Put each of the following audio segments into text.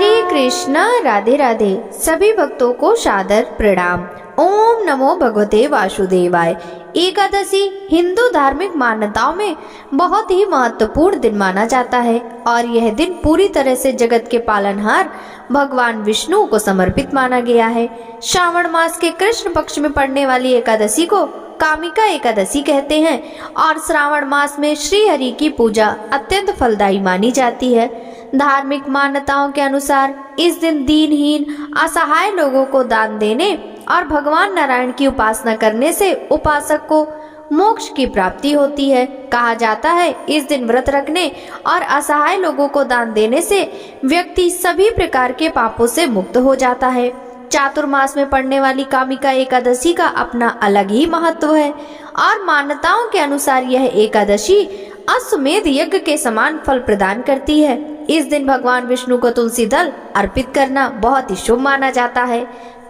हरे कृष्णा, राधे राधे। सभी भक्तों को सादर प्रणाम। ओम नमो भगवते वासुदेवाय। एकादशी हिंदू धार्मिक मान्यताओं में बहुत ही महत्वपूर्ण दिन माना जाता है और यह दिन पूरी तरह से जगत के पालनहार भगवान विष्णु को समर्पित माना गया है। श्रावण मास के कृष्ण पक्ष में पड़ने वाली एकादशी को कामिका एकादशी कहते हैं और श्रावण मास में श्री हरि की पूजा अत्यंत फलदायी मानी जाती है। धार्मिक मान्यताओं के अनुसार इस दिन दीनहीन असहाय लोगों को दान देने और भगवान नारायण की उपासना करने से उपासक को मोक्ष की प्राप्ति होती है। कहा जाता है इस दिन व्रत रखने और असहाय लोगों को दान देने से व्यक्ति सभी प्रकार के पापों से मुक्त हो जाता है। चातुर्मास में पड़ने वाली कामिका एकादशी का अपना अलग ही महत्व है और मान्यताओं के अनुसार यह एकादशी अश्वमेध यज्ञ के समान फल प्रदान करती है। इस दिन भगवान विष्णु को तुलसी दल अर्पित करना बहुत ही शुभ माना जाता है।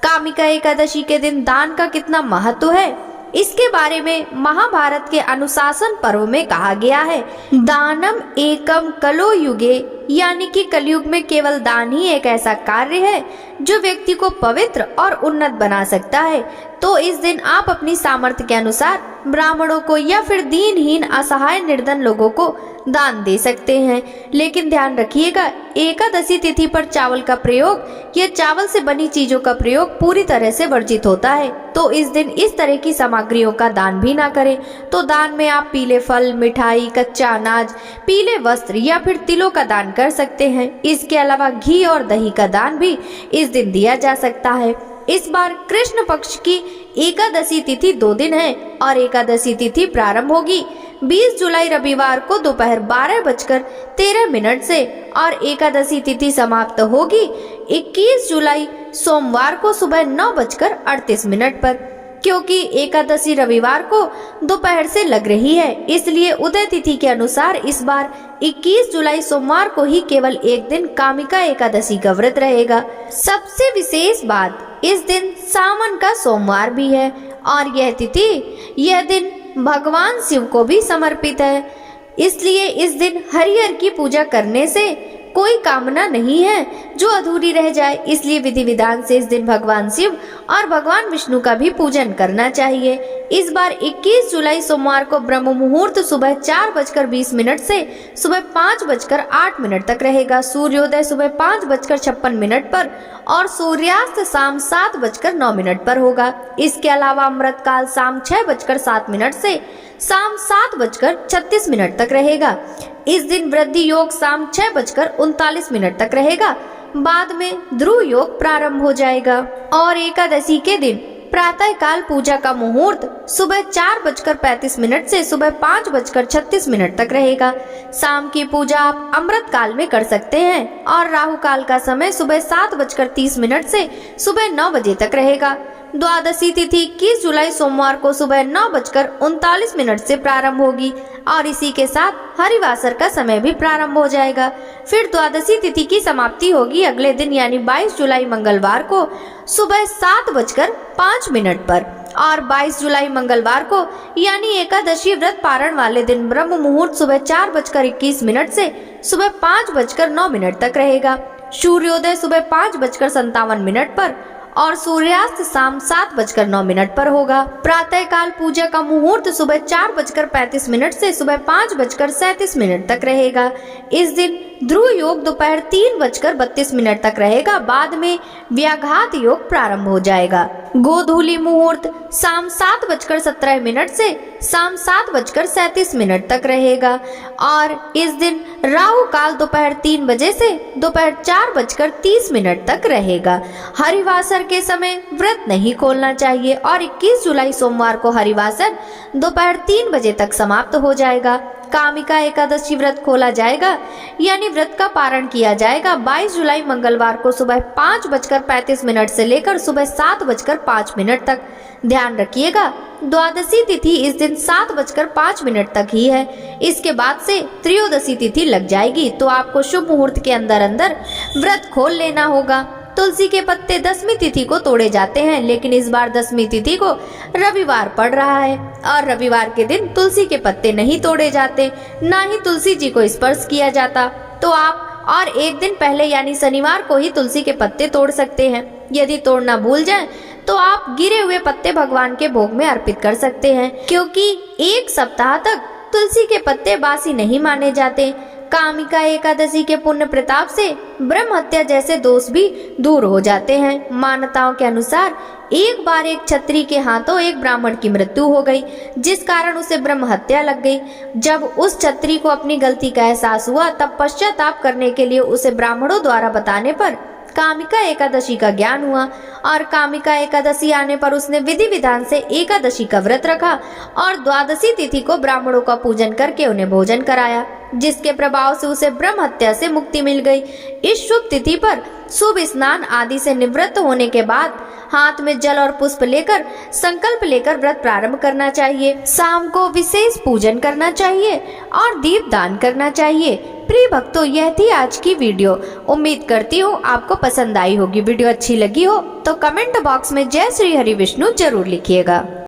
कामिका एकादशी के दिन दान का कितना महत्व है, इसके बारे में महाभारत के अनुशासन पर्व में कहा गया है, दानम एकम कलो युगे, यानी कि कलयुग में केवल दान ही एक ऐसा कार्य है जो व्यक्ति को पवित्र और उन्नत बना सकता है। तो इस दिन आप अपनी सामर्थ्य के अनुसार ब्राह्मणों को या फिर दीनहीन असहाय निर्धन लोगों को दान दे सकते हैं। लेकिन ध्यान रखिएगा, एकादशी तिथि पर चावल का प्रयोग या चावल से बनी चीजों का प्रयोग पूरी तरह से वर्जित होता है। तो इस दिन इस तरह की सामग्रियों का दान भी ना करें। तो दान में आप पीले फल, मिठाई, कच्चा अनाज, पीले वस्त्र या फिर तिलों का दान कर सकते हैं। इसके अलावा घी और दही का दान भी इस दिन दिया जा सकता है। इस बार कृष्ण पक्ष की एकादशी तिथि 2 दिन है और एकादशी तिथि प्रारंभ होगी 20 जुलाई रविवार को दोपहर 12:13 से और एकादशी तिथि समाप्त होगी 21 जुलाई सोमवार को सुबह 9:38 पर। क्योंकि एकादशी रविवार को दोपहर से लग रही है, इसलिए उदय तिथि के अनुसार इस बार 21 जुलाई सोमवार को ही केवल एक दिन कामिका एकादशी का व्रत रहेगा। सबसे विशेष बात, इस दिन सावन का सोमवार भी है और यह दिन भगवान शिव को भी समर्पित है। इसलिए इस दिन हरिहर की पूजा करने से कोई कामना नहीं है जो अधूरी रह जाए। इसलिए विधि विधान से इस दिन भगवान शिव और भगवान विष्णु का भी पूजन करना चाहिए। इस बार 21 जुलाई सोमवार को ब्रह्म मुहूर्त सुबह 4:20 से सुबह 5:08 तक रहेगा। सूर्योदय सुबह 5:56 पर और सूर्यास्त शाम 7:09 पर होगा। इसके अलावा अमृत काल शाम 6:07 से शाम 7:36 तक रहेगा। इस दिन वृद्धि योग शाम 6:39 तक रहेगा। बाद में ध्रुव योग प्रारंभ हो जाएगा और एकादशी के दिन प्रातः काल पूजा का मुहूर्त सुबह 4:35 से सुबह 5:36 तक रहेगा। शाम की पूजा आप अमृत काल में कर सकते हैं और राहु काल का समय सुबह 7:30 से सुबह 9 बजे तक रहेगा। द्वादशी तिथि 21 जुलाई सोमवार को सुबह 9:39 से प्रारंभ होगी और इसी के साथ हरिवासर का समय भी प्रारंभ हो जाएगा। फिर द्वादशी तिथि की समाप्ति होगी अगले दिन यानी 22 जुलाई मंगलवार को सुबह 7:05 पर और 22 जुलाई मंगलवार को यानी एकादशी व्रत पारण वाले दिन ब्रह्म मुहूर्त सुबह 4:21 से सुबह 5:09 तक रहेगा। सूर्योदय सुबह 5:57 पर और सूर्यास्त शाम 7:09 पर होगा। प्रातः काल पूजा का मुहूर्त सुबह 4:35 से सुबह 5:37 तक रहेगा। इस दिन ध्रुव योग दोपहर 3:32 तक रहेगा। बाद में व्याघात योग प्रारंभ हो जाएगा। गोधूली मुहूर्त शाम 7:17 से शाम 7:37 तक रहेगा और इस दिन राहु काल दोपहर 3 बजे से दोपहर 4:30 तक रहेगा। हरिवासर के समय व्रत नहीं खोलना चाहिए और 21 जुलाई सोमवार को हरिवासर दोपहर 3 बजे तक समाप्त हो जाएगा। कामिका एकादशी व्रत खोला जाएगा यानी व्रत का पारण किया जाएगा 22 जुलाई मंगलवार को सुबह 5:35 से लेकर सुबह 7:05 तक। ध्यान रखिएगा, द्वादशी तिथि इस दिन 7:05 तक ही है। इसके बाद से त्रयोदशी तिथि लग जाएगी तो आपको शुभ मुहूर्त के अंदर व्रत खोल लेना होगा। तुलसी के पत्ते 10वीं तिथि को तोड़े जाते हैं, लेकिन इस बार 10वीं तिथि को रविवार पड़ रहा है और रविवार के दिन तुलसी के पत्ते नहीं तोड़े जाते, ना ही तुलसी जी को स्पर्श किया जाता। तो आप और एक दिन पहले यानी शनिवार को ही तुलसी के पत्ते तोड़ सकते हैं। यदि तोड़ना भूल जाएं तो आप गिरे हुए पत्ते भगवान के भोग में अर्पित कर सकते हैं, क्योंकि एक सप्ताह तक तुलसी के पत्ते बासी नहीं माने जाते। कामिका एकादशी के पुण्य प्रताप से ब्रह्म हत्या जैसे दोष भी दूर हो जाते हैं। मान्यताओं के अनुसार एक बार एक क्षत्रिय के हाथों एक ब्राह्मण की मृत्यु हो गई, जिस कारण उसे ब्रह्म हत्या लग गई। जब उस क्षत्रिय को अपनी गलती का एहसास हुआ, तब पश्चाताप करने के लिए उसे ब्राह्मणों द्वारा बताने पर कामिका एकादशी का ज्ञान हुआ और कामिका एकादशी आने पर उसने विधि विधान से एकादशी का व्रत रखा और द्वादशी तिथि को ब्राह्मणों का पूजन करके उन्हें भोजन कराया, जिसके प्रभाव से उसे ब्रह्म हत्या से मुक्ति मिल गई। इस शुभ तिथि पर शुभ स्नान आदि से निवृत्त होने के बाद हाथ में जल और पुष्प लेकर संकल्प लेकर व्रत प्रारंभ करना चाहिए। शाम को विशेष पूजन करना चाहिए और दीप दान करना चाहिए। प्रिय भक्तों, यह थी आज की वीडियो। उम्मीद करती हूँ आपको पसंद आई होगी। वीडियो अच्छी लगी हो तो कमेंट बॉक्स में जय श्री हरि विष्णु जरूर लिखिएगा।